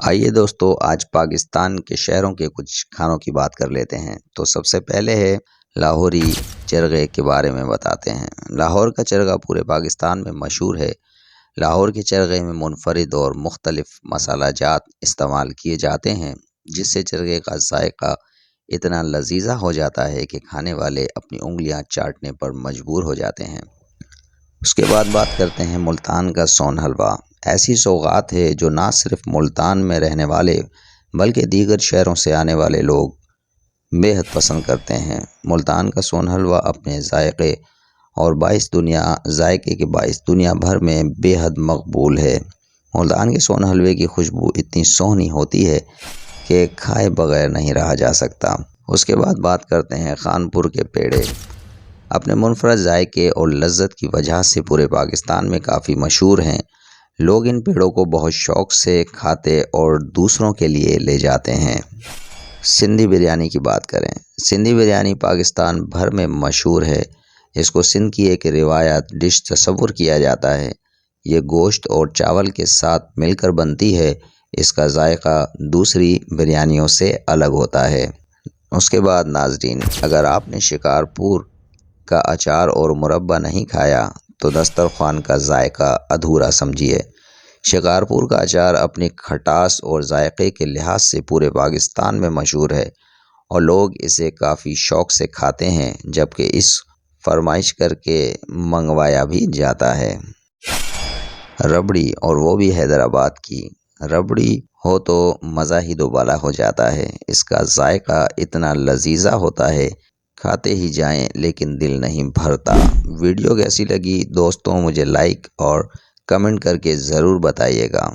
آئیے دوستو، آج پاکستان کے شہروں کے کچھ کھانوں کی بات کر لیتے ہیں۔ تو سب سے پہلے ہے لاہوری چرغے کے بارے میں بتاتے ہیں۔ لاہور کا چرغہ پورے پاکستان میں مشہور ہے۔ لاہور کے چرغے میں منفرد اور مختلف مسالہ جات استعمال کیے جاتے ہیں، جس سے چرغے کا ذائقہ اتنا لذیذ ہو جاتا ہے کہ کھانے والے اپنی انگلیاں چاٹنے پر مجبور ہو جاتے ہیں۔ اس کے بعد بات کرتے ہیں ملتان کا سون حلوہ۔ ایسی سوغات ہے جو نہ صرف ملتان میں رہنے والے بلکہ دیگر شہروں سے آنے والے لوگ بے حد پسند کرتے ہیں۔ ملتان کا سون حلوہ اپنے ذائقے کے باعث دنیا بھر میں بے حد مقبول ہے۔ ملتان کے سون حلوے کی خوشبو اتنی سونی ہوتی ہے کہ کھائے بغیر نہیں رہا جا سکتا۔ اس کے بعد بات کرتے ہیں خانپور کے پیڑے۔ اپنے منفرد ذائقے اور لذت کی وجہ سے پورے پاکستان میں کافی مشہور ہیں۔ لوگ ان پیڑوں کو بہت شوق سے کھاتے اور دوسروں کے لیے لے جاتے ہیں۔ سندھی بریانی کی بات کریں۔ سندھی بریانی پاکستان بھر میں مشہور ہے۔ اس کو سندھ کی ایک روایت ڈش تصور کیا جاتا ہے۔ یہ گوشت اور چاول کے ساتھ مل کر بنتی ہے۔ اس کا ذائقہ دوسری بریانیوں سے الگ ہوتا ہے۔ اس کے بعد ناظرین، اگر آپ نے شکارپور کا اچار اور مربہ نہیں کھایا تو دسترخوان کا ذائقہ ادھورا سمجھیے۔ شکارپور کا اچار اپنی کھٹاس اور ذائقے کے لحاظ سے پورے پاکستان میں مشہور ہے اور لوگ اسے کافی شوق سے کھاتے ہیں، جبکہ اس فرمائش کر کے منگوایا بھی جاتا ہے۔ ربڑی، اور وہ بھی حیدرآباد کی ربڑی ہو تو مزہ ہی دوبالا ہو جاتا ہے۔ اس کا ذائقہ اتنا لذیذ ہوتا ہے، کھاتے ہی جائیں لیکن دل نہیں بھرتا۔ ویڈیو کیسی لگی دوستوں، مجھے لائک اور کمنٹ کر کے ضرور بتائیے گا۔